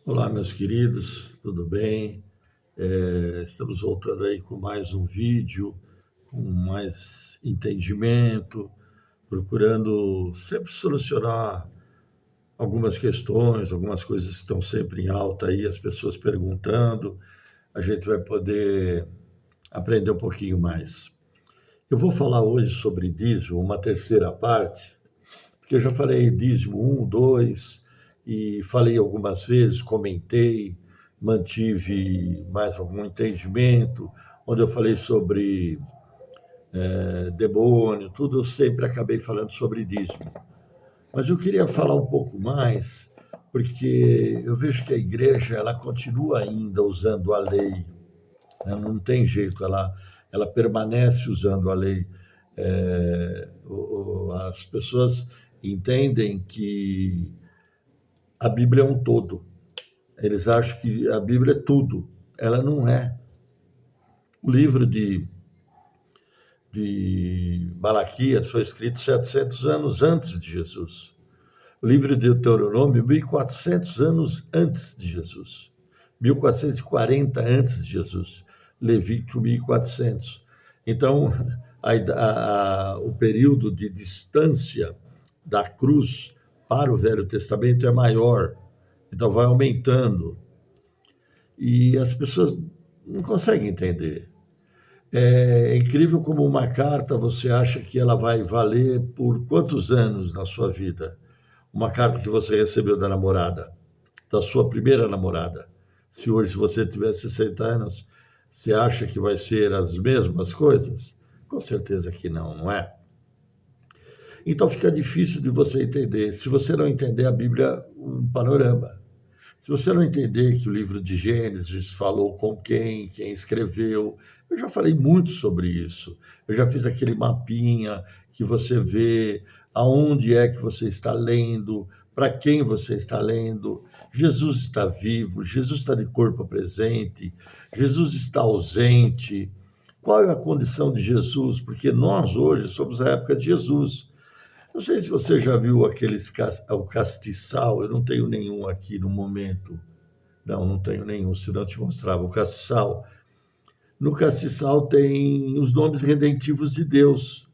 Olá, meus queridos, tudo bem? Estamos voltando aí com mais um vídeo, com mais entendimento, procurando sempre solucionar algumas questões, algumas coisas que estão sempre em alta aí, as pessoas perguntando, a gente vai poder aprender um pouquinho mais. Eu vou falar hoje sobre dízimo, uma terceira parte, porque eu já falei dízimo um, 2, e falei algumas vezes, comentei, mantive mais algum entendimento, onde eu falei sobre demônio, tudo, eu sempre acabei falando sobre dízimo. Mas eu queria falar um pouco mais, porque eu vejo que a igreja ela continua ainda usando a lei, né? Não tem jeito, ela permanece usando a lei. As pessoas entendem que a Bíblia é um todo. Eles acham que a Bíblia é tudo. Ela não é. O livro de Malaquias foi escrito 700 anos antes de Jesus. O livro de Deuteronômio, 1400 anos antes de Jesus. 1440 antes de Jesus. Levítico, 1400. Então, o período de distância da cruz para o Velho Testamento é maior. Então, vai aumentando. E as pessoas não conseguem entender. É incrível como uma carta você acha que ela vai valer por quantos anos na sua vida? Uma carta que você recebeu da namorada, da sua primeira namorada. Se hoje você tiver 60 anos, você acha que vai ser as mesmas coisas? Com certeza que não, não é? Então fica difícil de você entender. Se você não entender a Bíblia, um panorama. Se você não entender que o livro de Gênesis falou com quem escreveu, eu já falei muito sobre isso. Eu já fiz aquele mapinha que você vê aonde é que você está lendo, para quem você está lendo. Jesus está vivo, Jesus está de corpo presente, Jesus está ausente. Qual é a condição de Jesus? Porque nós hoje somos a época de Jesus. Não sei se você já viu o castiçal, eu não tenho nenhum aqui no momento. Não tenho nenhum, senão eu te mostrava. O castiçal. No castiçal tem os nomes redentivos de Deus.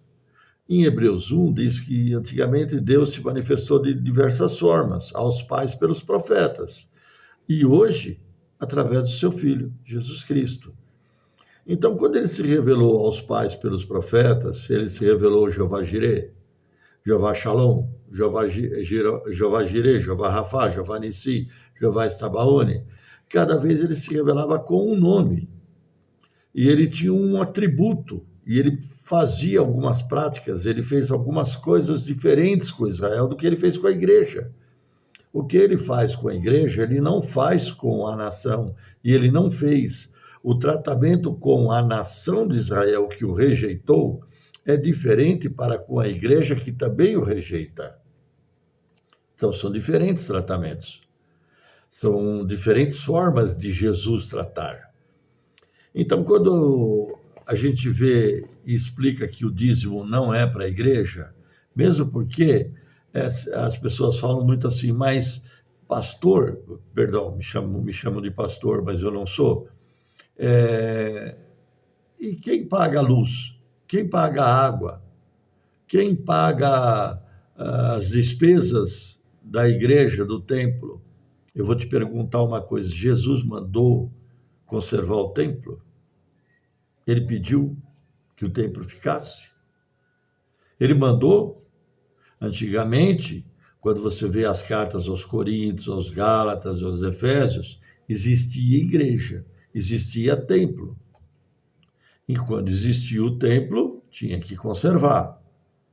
Em Hebreus 1 diz que antigamente Deus se manifestou de diversas formas, aos pais pelos profetas. E hoje, através do seu Filho, Jesus Cristo. Então, quando ele se revelou aos pais pelos profetas, ele se revelou Jeová Jireh, Jeová Shalom, Jeová Jireh, Jeová Rafá, Jeová Nissi, Jeová Estabaone. Cada vez ele se revelava com um nome. E ele tinha um atributo. E ele fazia algumas práticas, ele fez algumas coisas diferentes com Israel do que ele fez com a igreja. O que ele faz com a igreja, ele não faz com a nação. E ele não fez. O tratamento com a nação de Israel, que o rejeitou, é diferente para com a igreja que também o rejeita. Então, são diferentes tratamentos. São diferentes formas de Jesus tratar. Então, quando a gente vê e explica que o dízimo não é para a igreja, mesmo porque as pessoas falam muito assim, mas pastor, perdão, me chamam de pastor, mas eu não sou, e quem paga a luz? Quem paga a água? Quem paga as despesas da igreja, do templo? Eu vou te perguntar uma coisa: Jesus mandou conservar o templo? Ele pediu que o templo ficasse? Ele mandou? Antigamente, quando você vê as cartas aos Coríntios, aos Gálatas, aos Efésios, existia igreja, existia templo. E quando existia o templo, tinha que conservar.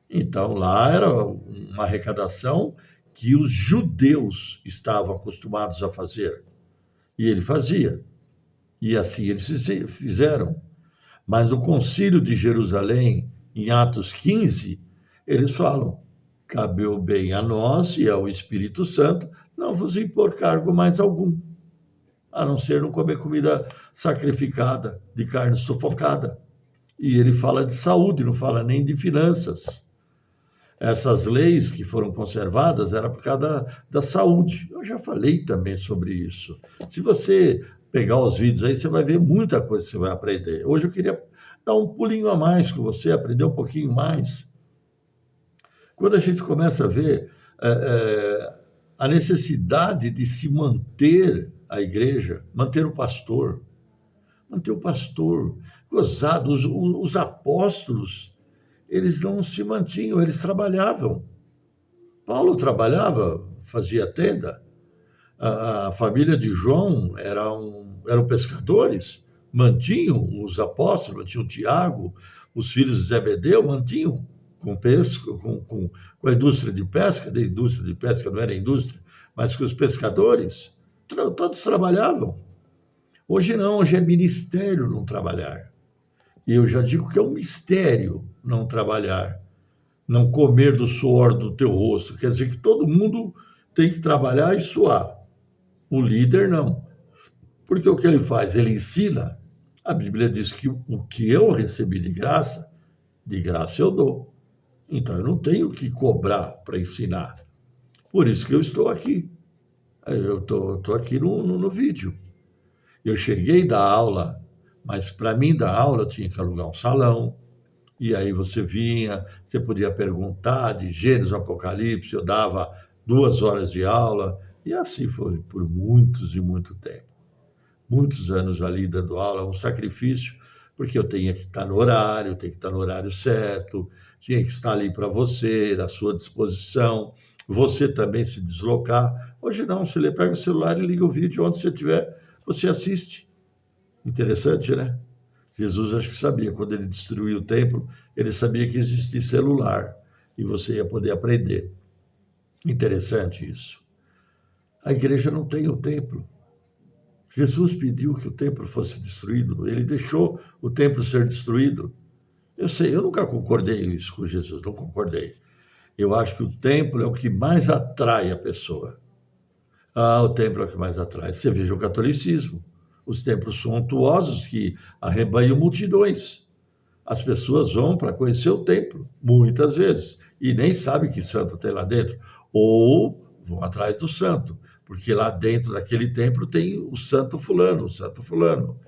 Então, lá era uma arrecadação que os judeus estavam acostumados a fazer. E ele fazia. E assim eles fizeram. Mas no Concílio de Jerusalém, em Atos 15, eles falam: cabeu bem a nós e ao Espírito Santo não vos impor cargo mais algum, a não ser não comer comida sacrificada, de carne sufocada. E ele fala de saúde, não fala nem de finanças. Essas leis que foram conservadas era por causa da saúde. Eu já falei também sobre isso. Se você pegar os vídeos aí, você vai ver muita coisa que você vai aprender. Hoje eu queria dar um pulinho a mais com você, aprender um pouquinho mais. Quando a gente começa a ver a necessidade de se manter a igreja, manter o pastor, gozado, os apóstolos, eles não se mantinham, eles trabalhavam. Paulo trabalhava, fazia tenda. A família de João eram pescadores, mantinham os apóstolos, mantinham Tiago, os filhos de Zebedeu, mantinham com pesca, com a indústria de pesca, da indústria de pesca não era indústria, mas com os pescadores, todos trabalhavam. Hoje não, hoje é ministério não trabalhar. E eu já digo que é um mistério não trabalhar, não comer do suor do teu rosto. Quer dizer que todo mundo tem que trabalhar e suar. O líder não. Porque o que ele faz? Ele ensina. A Bíblia diz que o que eu recebi de graça eu dou. Então eu não tenho que cobrar para ensinar. Por isso que eu estou aqui. Eu estou aqui no vídeo. Eu cheguei da aula, mas para mim dar aula eu tinha que alugar um salão. E aí você vinha, você podia perguntar de Gênesis, Apocalipse, eu dava 2 horas de aula. E assim foi por muitos e muito tempo. Muitos anos ali dando aula, um sacrifício, porque eu tinha que estar no horário, tinha que estar no horário certo, tinha que estar ali para você, à sua disposição, você também se deslocar. Hoje não, você pega o celular e liga o vídeo, onde você estiver, você assiste. Interessante, né? Jesus acho que sabia, quando ele destruiu o templo, ele sabia que existia celular e você ia poder aprender. Interessante isso. A igreja não tem o templo. Jesus pediu que o templo fosse destruído, ele deixou o templo ser destruído. Eu sei, eu nunca concordei isso com Jesus, não concordei. Eu acho que o templo é o que mais atrai a pessoa. O templo é o que mais atrai. Você veja o catolicismo, os templos suntuosos que arrebanham multidões. As pessoas vão para conhecer o templo, muitas vezes, e nem sabem que santo tem lá dentro. Ou vão atrás do santo, porque lá dentro daquele templo tem o santo fulano, o santo fulano.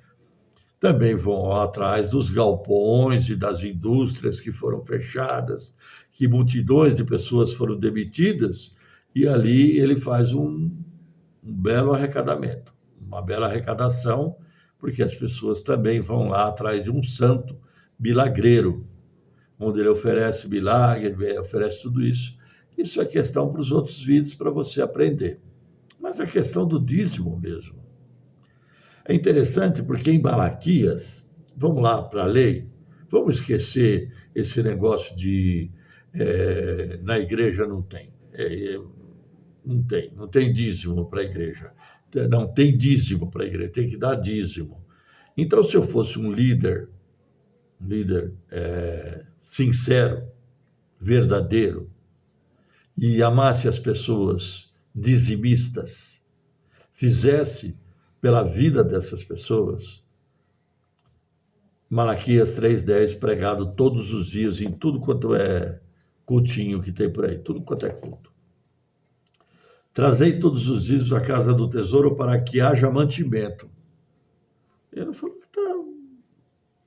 Também vão atrás dos galpões e das indústrias que foram fechadas, que multidões de pessoas foram demitidas, e ali ele faz um belo arrecadamento, uma bela arrecadação, porque as pessoas também vão lá atrás de um santo milagreiro, onde ele oferece milagre, ele oferece tudo isso. Isso é questão para os outros vídeos, para você aprender. Mas a questão do dízimo mesmo. É interessante porque em Malaquias, vamos lá para a lei, vamos esquecer esse negócio de na igreja não tem. Não tem dízimo para a igreja. Não tem dízimo para a igreja, tem que dar dízimo. Então, se eu fosse um líder sincero, verdadeiro, e amasse as pessoas dizimistas, fizesse pela vida dessas pessoas, Malaquias 3:10, pregado todos os dias em tudo quanto é cultinho que tem por aí, tudo quanto é culto. Trazei todos os dias à casa do tesouro para que haja mantimento. Ele não falou que está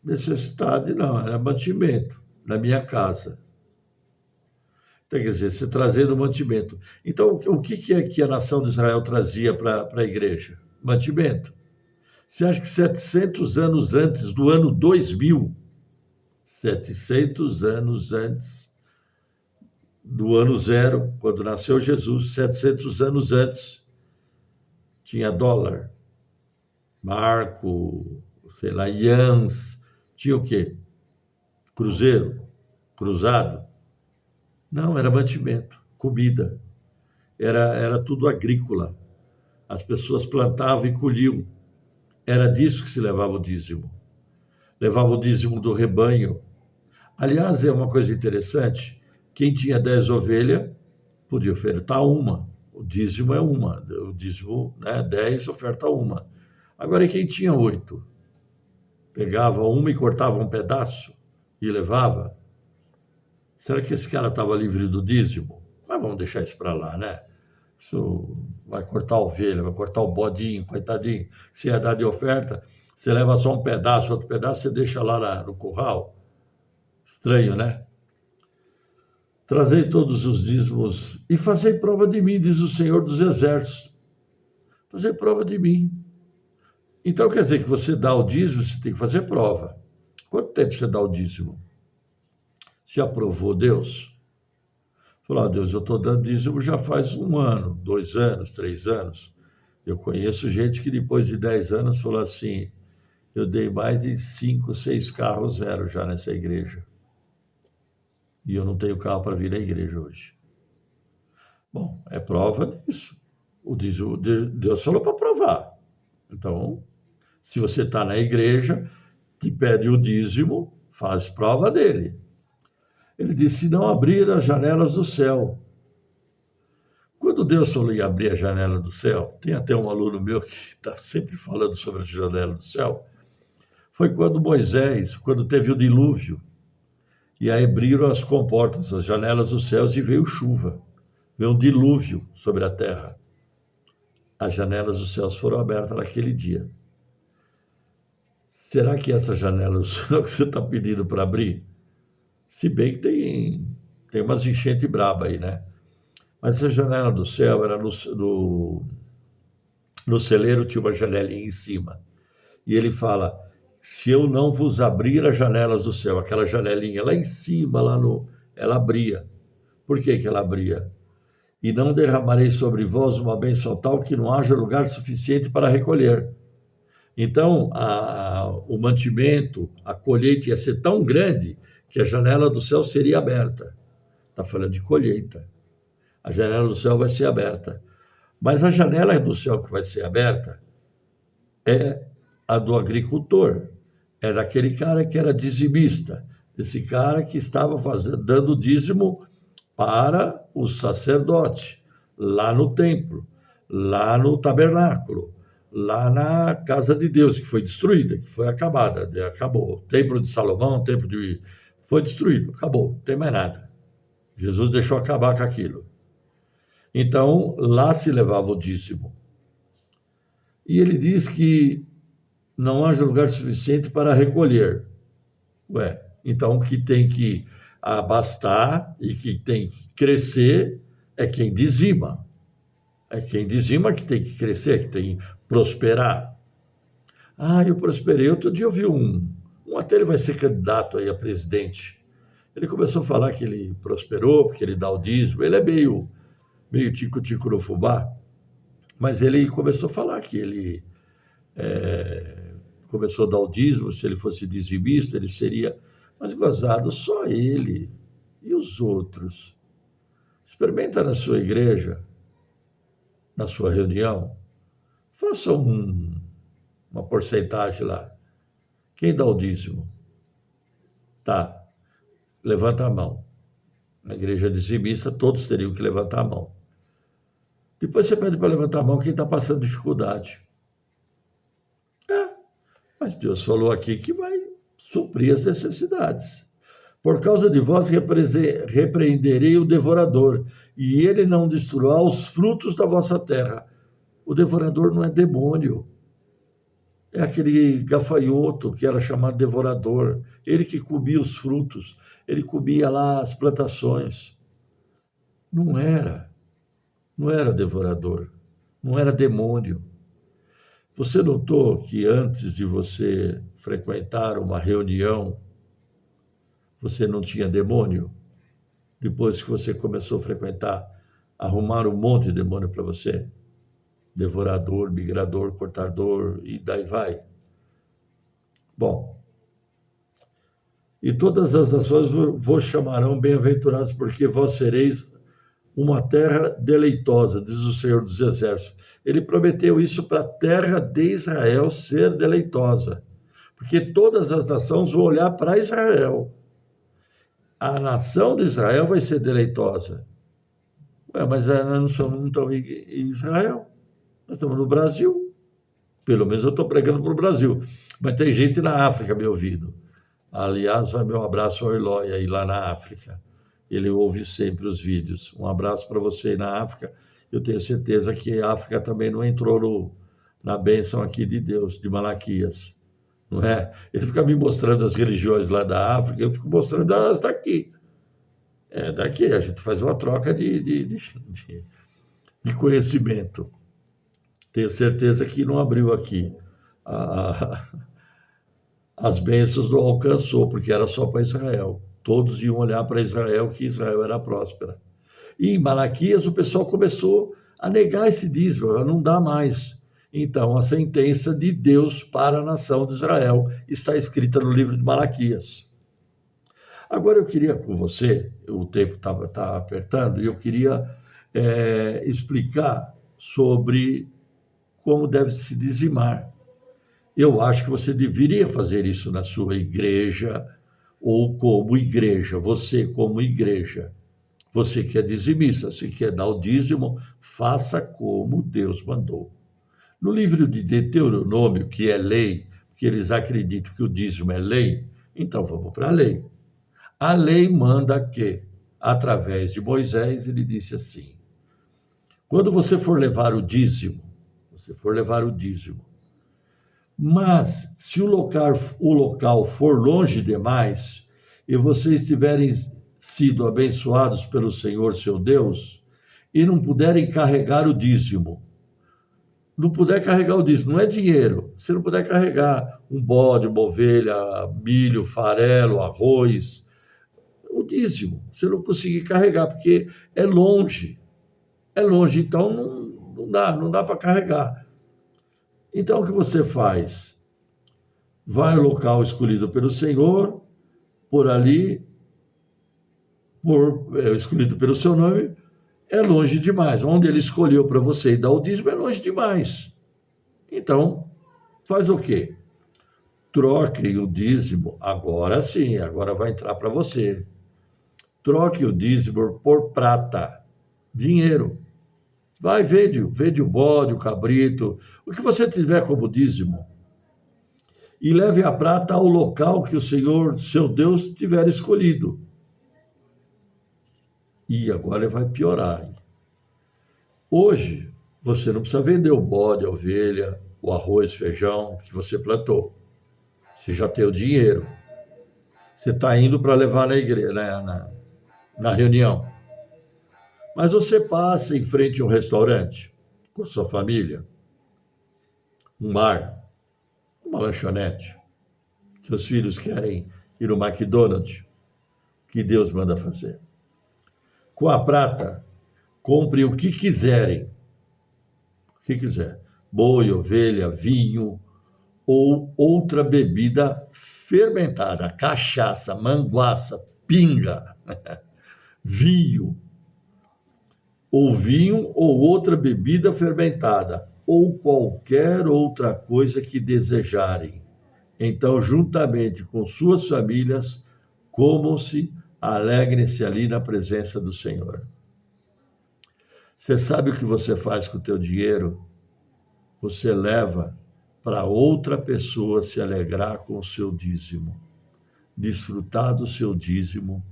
necessidade, não, era mantimento na minha casa. Então, quer dizer, você trazendo mantimento. Então, o que é que a nação de Israel trazia para a igreja? Mantimento. Você acha que 700 anos antes do ano 2000, 700 anos antes do ano zero, quando nasceu Jesus, 700 anos antes, tinha dólar, marco, sei lá, ians, tinha o quê? Cruzeiro, cruzado? Não, era mantimento, comida. Era tudo agrícola. As pessoas plantavam e colhiam. Era disso que se levava o dízimo. Levava o dízimo do rebanho. Aliás, é uma coisa interessante, quem tinha 10 ovelhas podia ofertar uma. O dízimo é uma. O dízimo, 10 oferta uma. Agora, e quem tinha 8? Pegava uma e cortava um pedaço e levava. Será que esse cara estava livre do dízimo? Mas vamos deixar isso para lá, né? Isso vai cortar a ovelha, vai cortar o bodinho, coitadinho. Se é dar de oferta, você leva só um pedaço, outro pedaço você deixa lá no curral. Estranho, né? Trazei todos os dízimos e fazei prova de mim, diz o Senhor dos Exércitos. Fazer prova de mim. Então quer dizer que você dá o dízimo, você tem que fazer prova. Quanto tempo você dá o dízimo? Você aprovou Deus? Falou, Deus, eu estou dando dízimo já faz 1 ano, 2 anos, 3 anos. Eu conheço gente que depois de 10 anos falou assim, eu dei mais de 5, 6 carros zero já nessa igreja. E eu não tenho carro para vir à igreja hoje. Bom, é prova disso. O dízimo, Deus falou para provar. Então, se você está na igreja, te pede o dízimo, faz prova dele. Ele disse, se não abrir as janelas do céu. Quando Deus falou em abrir a janela do céu, tem até um aluno meu que está sempre falando sobre a janela do céu, foi quando Moisés, quando teve o dilúvio, e aí abriram as comportas, as janelas dos céus e veio chuva, veio um dilúvio sobre a terra. As janelas dos céus foram abertas naquele dia. Será que essa janela do céu que você está pedindo para abrir? Se bem que tem umas enchentes braba aí, né? Mas essa janela do céu era no celeiro, tinha uma janelinha em cima. E ele fala, se eu não vos abrir as janelas do céu, aquela janelinha lá em cima, ela abria. Por que ela abria? E não derramarei sobre vós uma bênção tal que não haja lugar suficiente para recolher. Então, o mantimento, a colheita ia ser tão grande que a janela do céu seria aberta. Está falando de colheita. A janela do céu vai ser aberta. Mas a janela do céu que vai ser aberta é a do agricultor. É daquele cara que era dizimista. Esse cara que estava dando dízimo para o sacerdote, lá no templo, lá no tabernáculo, lá na casa de Deus, que foi destruída, que foi acabada, acabou. O templo de Salomão, foi destruído, acabou, não tem mais nada. Jesus deixou acabar com aquilo. Então, lá se levava o dízimo. E ele diz que não haja lugar suficiente para recolher. Ué, então o que tem que abastar e que tem que crescer é quem dizima. É quem dizima que tem que crescer, que tem que prosperar. Eu prosperei. Outro dia eu vi até ele vai ser candidato aí a presidente. Ele começou a falar que ele prosperou, porque ele dá o dízimo. Ele é meio tico-tico no fubá, mas ele começou a falar que ele começou a dar o dízimo, se ele fosse dizimista, ele seria... Mas, gozado, só ele e os outros. Experimenta na sua igreja, na sua reunião, faça uma porcentagem lá. Quem dá o dízimo? Tá, levanta a mão. Na igreja dizimista, todos teriam que levantar a mão. Depois você pede para levantar a mão quem está passando dificuldade. Mas Deus falou aqui que vai suprir as necessidades. Por causa de vós repreenderei o devorador, e ele não destruirá os frutos da vossa terra. O devorador não é demônio. É aquele gafanhoto que era chamado devorador. Ele que comia os frutos, ele comia lá as plantações. Não era devorador, não era demônio. Você notou que antes de você frequentar uma reunião, você não tinha demônio? Depois que você começou a frequentar, arrumaram um monte de demônio para você? Devorador, migrador, cortador, e daí vai. Bom, e todas as nações vos chamarão bem-aventurados, porque vós sereis uma terra deleitosa, diz o Senhor dos Exércitos. Ele prometeu isso para a terra de Israel ser deleitosa, porque todas as nações vão olhar para Israel. A nação de Israel vai ser deleitosa. Mas nós não estamos em Israel, nós estamos no Brasil. Pelo menos eu estou pregando para o Brasil. Mas tem gente na África me ouvindo. Aliás, vai meu abraço ao Eloy aí lá na África. ele ouve sempre os vídeos. Um abraço para você aí na África. Eu tenho certeza que a África também não entrou na bênção aqui de Deus, de Malaquias, não é? Ele fica me mostrando as religiões lá da África, eu fico mostrando as daqui. É daqui, a gente faz uma troca de conhecimento. Tenho certeza que não abriu aqui. A, as bênçãos não alcançou, porque era só para Israel. Todos iam olhar para Israel, que Israel era próspera. E em Malaquias o pessoal começou a negar esse dízimo, a não dá mais. Então, a sentença de Deus para a nação de Israel está escrita no livro de Malaquias. Agora eu queria com você, o tempo tá apertando, e eu queria explicar sobre como deve se dizimar. Eu acho que você deveria fazer isso na sua igreja, ou como igreja, você como igreja. Você que é dizimista, se quer dar o dízimo, faça como Deus mandou. No livro de Deuteronômio, que é lei, que eles acreditam que o dízimo é lei, então vamos para a lei. A lei manda que, através de Moisés, ele disse assim: quando você for levar o dízimo, mas se o local for longe demais e vocês tiverem sido abençoados pelo Senhor seu Deus e não puderem carregar o dízimo, não é dinheiro, se não puder carregar um bode, uma ovelha, milho, farelo, arroz, o dízimo, se não conseguir carregar, porque é longe, então não dá para carregar. Então, o que você faz? Vai ao local escolhido pelo Senhor, por ali, escolhido pelo seu nome, é longe demais. Onde ele escolheu para você dar o dízimo é longe demais. Então, faz o quê? Troque o dízimo, agora sim, agora vai entrar para você. Troque o dízimo por prata, dinheiro. Vai, vende o bode, o cabrito, o que você tiver como dízimo. E leve a prata ao local que o Senhor, seu Deus, tiver escolhido. E agora vai piorar. Hoje, você não precisa vender o bode, a ovelha, o arroz, feijão que você plantou. Você já tem o dinheiro. Você está indo para levar na igreja, na reunião. Mas você passa em frente a um restaurante com a sua família, um bar, uma lanchonete. Seus filhos querem ir no McDonald's, que Deus manda fazer. Com a prata, compre o que quiserem. O que quiser. Boi, ovelha, vinho ou outra bebida fermentada, cachaça, manguaça, pinga, vinho ou outra bebida fermentada, ou qualquer outra coisa que desejarem. Então, juntamente com suas famílias, comam-se, alegrem-se ali na presença do Senhor. Você sabe o que você faz com o teu dinheiro? Você leva para outra pessoa se alegrar com o seu dízimo, desfrutar do seu dízimo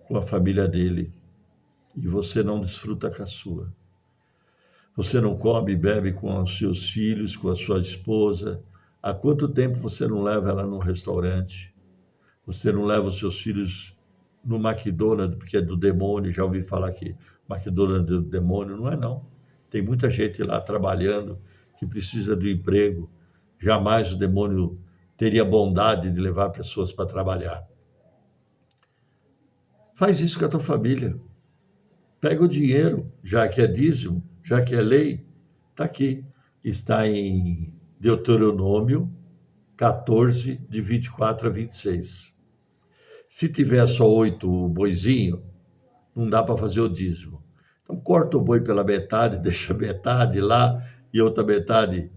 com a família dele, e você não desfruta com a sua. Você não come e bebe com os seus filhos, com a sua esposa. Há quanto tempo você não leva ela num restaurante? Você não leva os seus filhos no McDonald's, porque é do demônio. Já ouvi falar que McDonald's é do demônio. Não é, não. Tem muita gente lá trabalhando que precisa do emprego. Jamais o demônio teria bondade de levar pessoas para trabalhar. Faz isso com a tua família. Pega o dinheiro, já que é dízimo, já que é lei, está aqui. Está em Deuteronômio 14, de 24 a 26. Se tiver só 8 boizinhos, não dá para fazer o dízimo. Então, corta o boi pela metade, deixa metade lá e outra metade,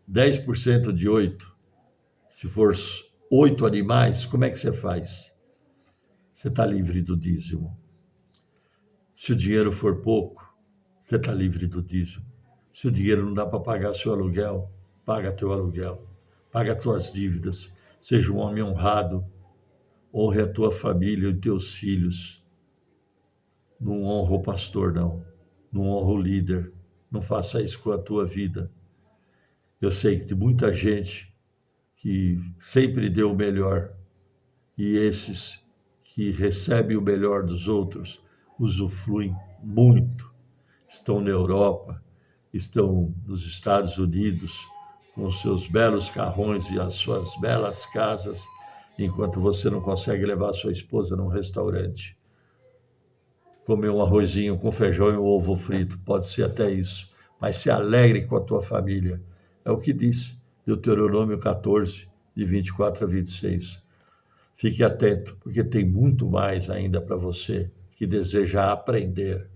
10% de 8. Se for 8 animais, como é que você faz? Você está livre do dízimo. Se o dinheiro for pouco, você está livre do dízimo. Se o dinheiro não dá para pagar seu aluguel, paga teu aluguel. Paga tuas dívidas. Seja um homem honrado. Honre a tua família e os teus filhos. Não honra o pastor, não. Não honra o líder. Não faça isso com a tua vida. Eu sei que tem muita gente que sempre deu o melhor, e esses que recebem o melhor dos outros usufruem muito. Estão na Europa, estão nos Estados Unidos, com os seus belos carrões e as suas belas casas, enquanto você não consegue levar sua esposa num restaurante. Comer um arrozinho com feijão e um ovo frito, pode ser até isso, mas se alegre com a tua família. É o que diz Deuteronômio 14, de 24 a 26. Fique atento, porque tem muito mais ainda para você que deseja aprender.